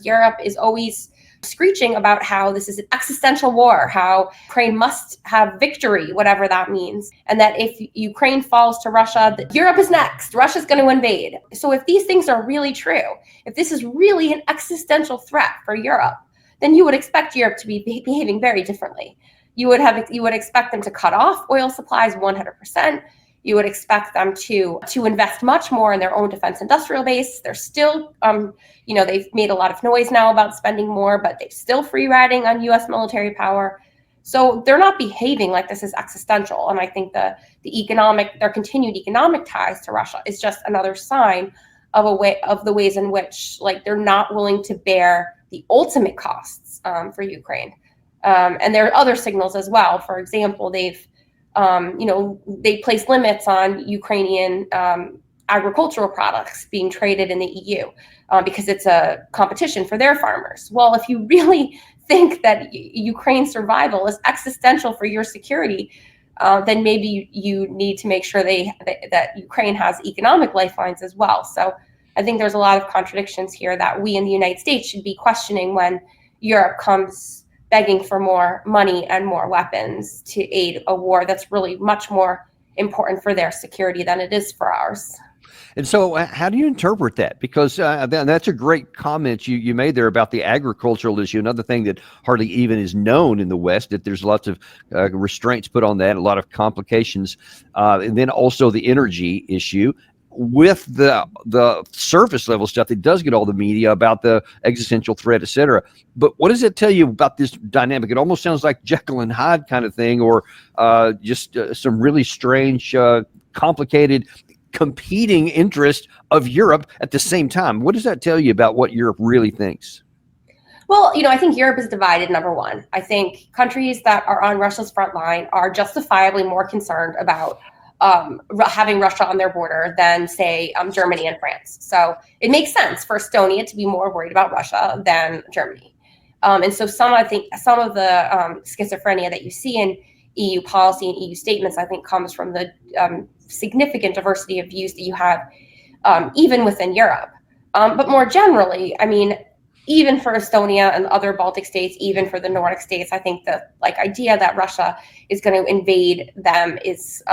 Europe is always screeching about how this is an existential war, how Ukraine must have victory, whatever that means, and that if Ukraine falls to Russia, Europe is next. Russia's going to invade. So if these things are really true, if this is really an existential threat for Europe, then you would expect Europe to be behaving very differently. You would expect them to cut off oil supplies 100%. You would expect them to invest much more in their own defense industrial base. They're still, they've made a lot of noise now about spending more, but they're still free riding on U.S. military power. So they're not behaving like this is existential. And I think their continued economic ties to Russia is just another sign of the ways in which they're not willing to bear the ultimate costs for Ukraine. And there are other signals as well. For example, they place limits on Ukrainian agricultural products being traded in the EU because it's a competition for their farmers. Well, if you really think that Ukraine's survival is existential for your security, then maybe you need to make sure that Ukraine has economic lifelines as well. So I think there's a lot of contradictions here that we in the United States should be questioning when Europe comes begging for more money and more weapons to aid a war that's really much more important for their security than it is for ours. And so how do you interpret that? Because that's a great comment you made there about the agricultural issue. Another thing that hardly even is known in the West, that there's lots of restraints put on that, a lot of complications. And then also the energy issue with the surface level stuff that does get all the media about the existential threat, et cetera. But what does it tell you about this dynamic? It almost sounds like Jekyll and Hyde kind of thing, or just some really strange, complicated, competing interest of Europe at the same time. What does that tell you about what Europe really thinks? Well, I think Europe is divided, number one. I think countries that are on Russia's front line are justifiably more concerned about having Russia on their border than, say, Germany and France. So it makes sense for Estonia to be more worried about Russia than Germany. And so some of the schizophrenia that you see in EU policy and EU statements, I think, comes from the significant diversity of views that you have even within Europe. But more generally, I mean, even for Estonia and other Baltic states, even for the Nordic states, I think the idea that Russia is going to invade them is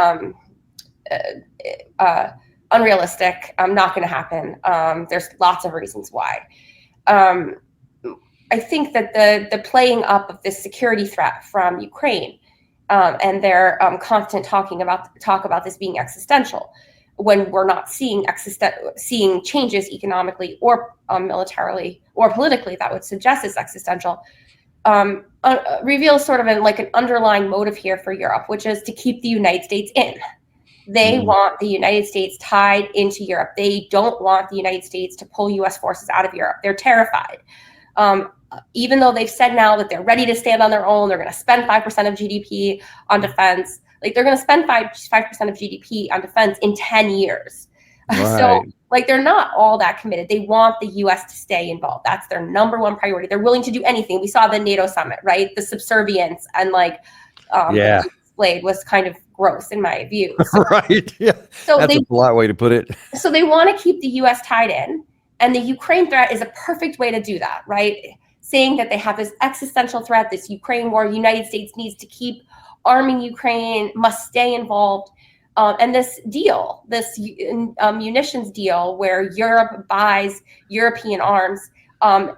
unrealistic. Not going to happen. There's lots of reasons why. I think that the playing up of this security threat from Ukraine and their constant talk about this being existential, when we're not seeing changes economically or militarily or politically that would suggest it's existential, reveals sort of an underlying motive here for Europe, which is to keep the United States in. They want the United States tied into Europe. They don't want the United States to pull U.S. forces out of Europe. They're terrified. Even though they've said now that they're ready to stand on their own, they're going to spend 5% of GDP on defense. They're going to spend 5% of GDP on defense in 10 years. Right. So they're not all that committed. They want the U.S. to stay involved. That's their number one priority. They're willing to do anything. We saw the NATO summit, right? The subservience and that displayed was kind of gross in my view. So, right. Yeah. So that's a polite way to put it. So they want to keep the U.S. tied in, and the Ukraine threat is a perfect way to do that, right? Saying that they have this existential threat, this Ukraine war, United States needs to keep arming Ukraine, must stay involved. And this deal, this munitions deal where Europe buys European arms,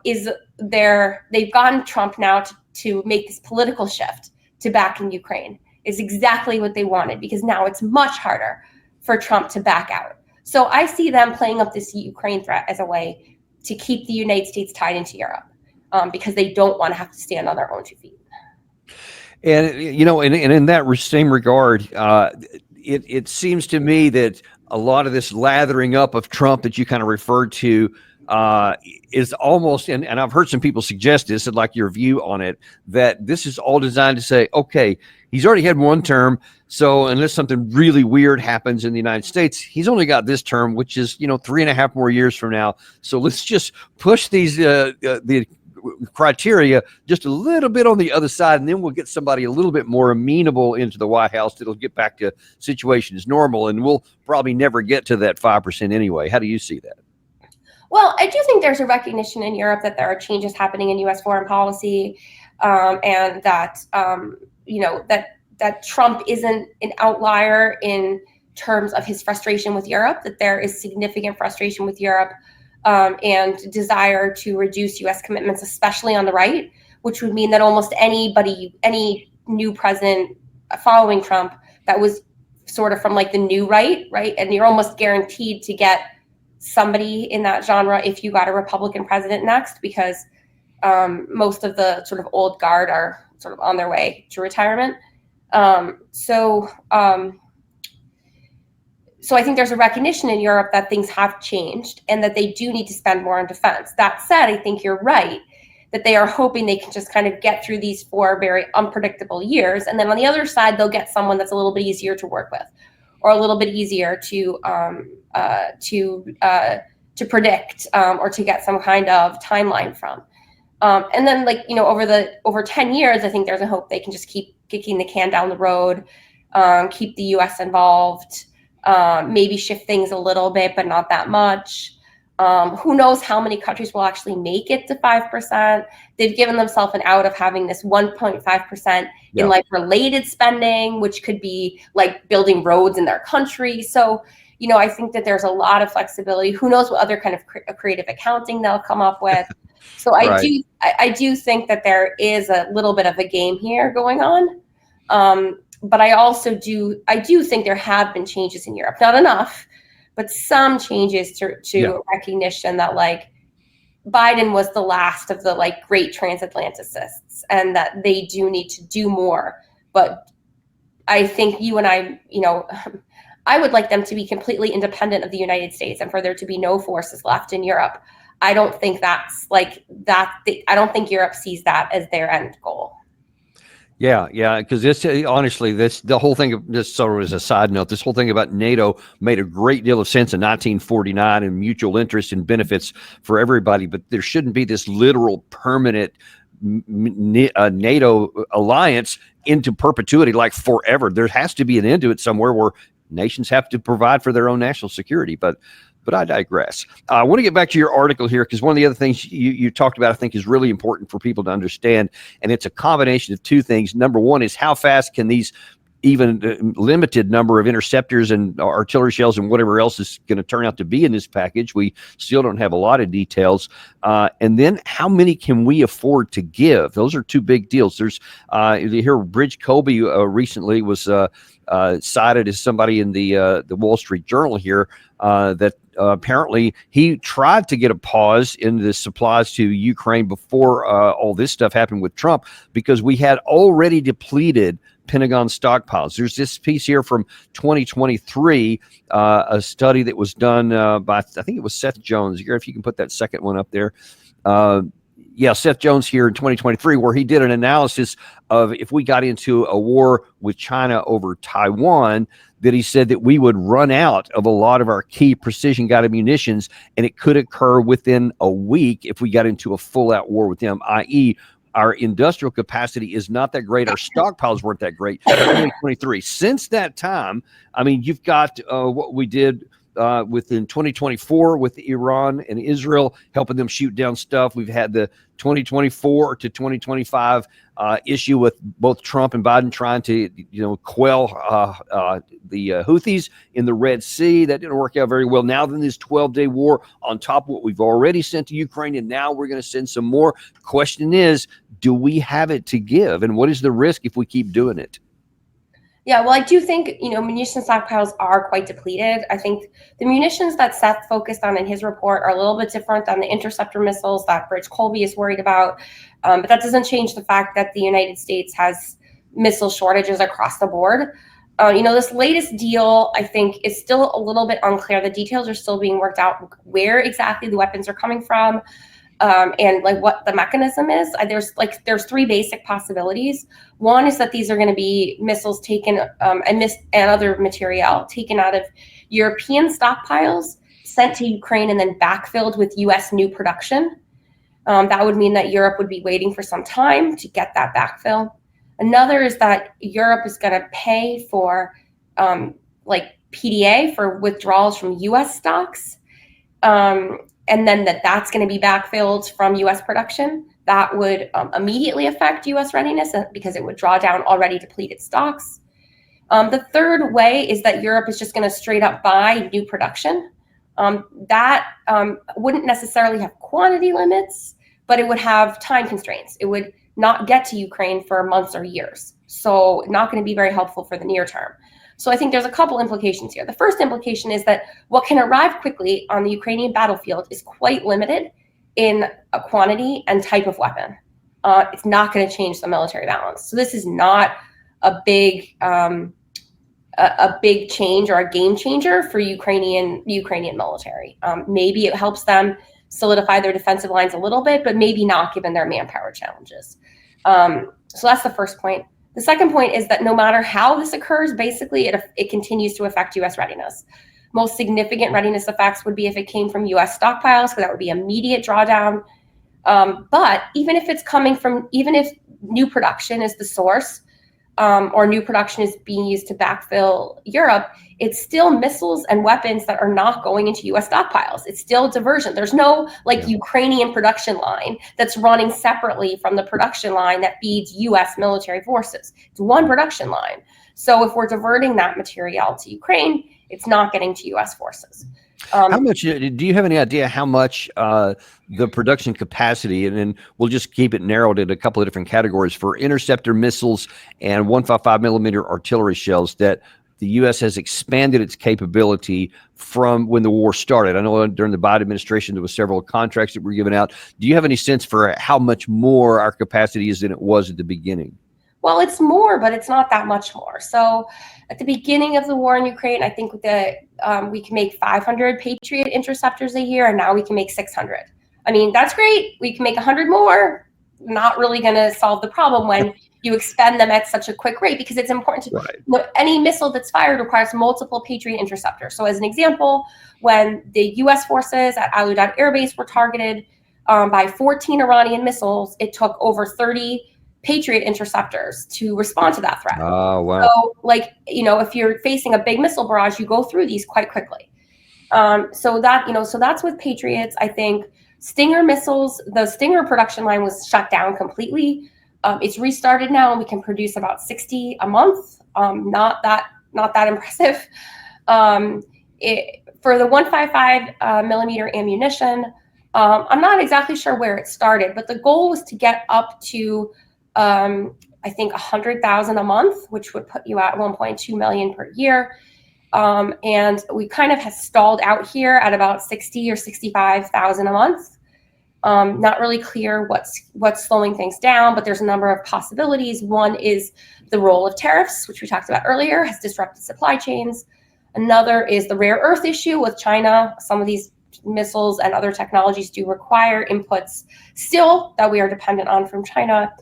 they've gotten Trump now to make this political shift to backing Ukraine, is exactly what they wanted, because now it's much harder for Trump to back out. So I see them playing up this Ukraine threat as a way to keep the United States tied into Europe, because they don't want to have to stand on their own 2 feet. And, and in that same regard, it seems to me that a lot of this lathering up of Trump that you kind of referred to is almost, and I've heard some people suggest this, and like your view on it, that this is all designed to say, okay, he's already had one term, so unless something really weird happens in the United States, he's only got this term, which is 3.5 more years from now. So let's just push these the criteria just a little bit on the other side, and then we'll get somebody a little bit more amenable into the White House that'll get back to situation as normal, and we'll probably never get to that 5% anyway. How do you see that? Well, I do think there's a recognition in Europe that there are changes happening in U.S. foreign policy, and that that Trump isn't an outlier in terms of his frustration with Europe. That there is significant frustration with Europe, and desire to reduce U.S. commitments, especially on the right, which would mean that almost any new president following Trump that was sort of from like the new right, and you're almost guaranteed to get somebody in that genre if you got a Republican president next, because most of the sort of old guard are sort of on their way to retirement. So I think there's a recognition in Europe that things have changed and that they do need to spend more on defense. That said, I think you're right that they are hoping they can just kind of get through these 4 very unpredictable years, and then on the other side they'll get someone that's a little bit easier to work with, or a little bit easier to predict, or to get some kind of timeline from. And then, like, over 10 years, I think there's a hope they can just keep kicking the can down the road, keep the U.S. involved, maybe shift things a little bit, but not that much. Who knows how many countries will actually make it to 5%? They've given themselves an out of having this 1.5% in like related spending, which could be like building roads in their country. So, I think that there's a lot of flexibility. Who knows what other kind of creative accounting they'll come up with. So I do think that there is a little bit of a game here going on. But I do think there have been changes in Europe, not enough, but some changes to recognition that like Biden was the last of the like great transatlanticists, and that they do need to do more. But I think you and I, I would like them to be completely independent of the United States and for there to be no forces left in Europe. I don't think that's like that. I don't think Europe sees that as their end goal. Yeah, because honestly, the whole thing. Just sort of as a side note, this whole thing about NATO made a great deal of sense in 1949 and mutual interest and benefits for everybody. But there shouldn't be this literal permanent NATO alliance into perpetuity, like forever. There has to be an end to it somewhere where nations have to provide for their own national security. But I digress. I want to get back to your article here, because one of the other things you talked about, I think, is really important for people to understand. And it's a combination of two things. Number one is how fast can these even limited number of interceptors and artillery shells and whatever else is going to turn out to be in this package. We still don't have a lot of details. And then how many can we afford to give? Those are two big deals. There's here, Bridge Colby recently was cited as somebody in the Wall Street Journal here that apparently he tried to get a pause in the supplies to Ukraine before all this stuff happened with Trump, because we had already depleted Pentagon stockpiles. There's this piece here from 2023, a study that was done by, I think it was Seth Jones. If you can put that second one up there. Seth Jones here in 2023, where he did an analysis of if we got into a war with China over Taiwan, that he said that we would run out of a lot of our key precision-guided munitions, and it could occur within a week if we got into a full-out war with them, i.e., our industrial capacity is not that great. Our stockpiles weren't that great in 2023. Since that time, I mean, you've got what we did within 2024 with Iran and Israel, helping them shoot down stuff. We've had the 2024 to 2025 issue with both Trump and Biden trying to, quell the Houthis in the Red Sea. That didn't work out very well. Now then, this 12-day war on top of what we've already sent to Ukraine, and now we're going to send some more. Question is, do we have it to give? And what is the risk if we keep doing it? Yeah, well, I do think, munition stockpiles are quite depleted. I think the munitions that Seth focused on in his report are a little bit different than the interceptor missiles that Bridge Colby is worried about. But that doesn't change the fact that the United States has missile shortages across the board. This latest deal, I think, is still a little bit unclear. The details are still being worked out, where exactly the weapons are coming from. And like what the mechanism is. There's 3 basic possibilities. One is that these are going to be missiles taken and other material taken out of European stockpiles, sent to Ukraine, and then backfilled with U.S. new production. That would mean that Europe would be waiting for some time to get that backfill. Another is that Europe is going to pay for PDA for withdrawals from U.S. stocks. and then that's going to be backfilled from U.S. production. That would immediately affect U.S. readiness because it would draw down already depleted stocks. The third way is that Europe is just going to straight up buy new production. That wouldn't necessarily have quantity limits, but it would have time constraints. It would not get to Ukraine for months or years. So not going to be very helpful for the near term. So I think there's a couple implications here. The first implication is that what can arrive quickly on the Ukrainian battlefield is quite limited in a quantity and type of weapon. It's not going to change the military balance. So this is not a big change or a game changer for Ukrainian military. Maybe it helps them solidify their defensive lines a little bit, but maybe not given their manpower challenges. So that's the first point. The second point is that no matter how this occurs, basically it continues to affect U.S. readiness. Most significant readiness effects would be if it came from U.S. stockpiles, because that would be immediate drawdown. But even if new production is the source, or new production is being used to backfill Europe, it's still missiles and weapons that are not going into U.S. stockpiles. It's still diversion. There's no Ukrainian production line that's running separately from the production line that feeds U.S. military forces. It's one production line. So if we're diverting that material to Ukraine, it's not getting to U.S. forces. How much, do you have any idea how much the production capacity, and then we'll just keep it narrowed in a couple of different categories, for interceptor missiles and 155 millimeter artillery shells, that the U.S. has expanded its capability from when the war started? I know during the Biden administration, there were several contracts that were given out. Do you have any sense for how much more our capacity is than it was at the beginning? Well, it's more, but it's not that much more. So at the beginning of the war in Ukraine, I think that we can make 500 Patriot interceptors a year, and now we can make 600. I mean, that's great. We can make 100 more. Not really going to solve the problem when you expend them at such a quick rate, because it's important to any missile that's fired requires multiple Patriot interceptors. So as an example, when the U.S. forces at Al-Udeid Air Base were targeted by 14 Iranian missiles, it took over 30 Patriot interceptors to respond to that threat. Oh, wow. So, if you're facing a big missile barrage, you go through these quite quickly. So that's with Patriots. I think Stinger missiles, the Stinger production line was shut down completely. It's restarted now, and we can produce about 60 a month. Not that impressive. For the 155 millimeter ammunition, I'm not exactly sure where it started, but the goal was to get up to I think 100,000 a month, which would put you at 1.2 million per year. And we kind of have stalled out here at about 60 or 65,000 a month. Not really clear what's slowing things down, but there's a number of possibilities. One is the role of tariffs, which we talked about earlier, has disrupted supply chains. Another is the rare earth issue with China. Some of these missiles and other technologies do require inputs still that we are dependent on from China.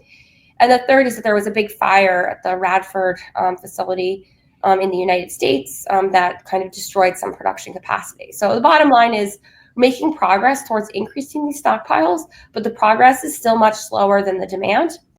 And the third is that there was a big fire at the Radford facility in the United States that kind of destroyed some production capacity. So the bottom line is making progress towards increasing these stockpiles, but the progress is still much slower than the demand.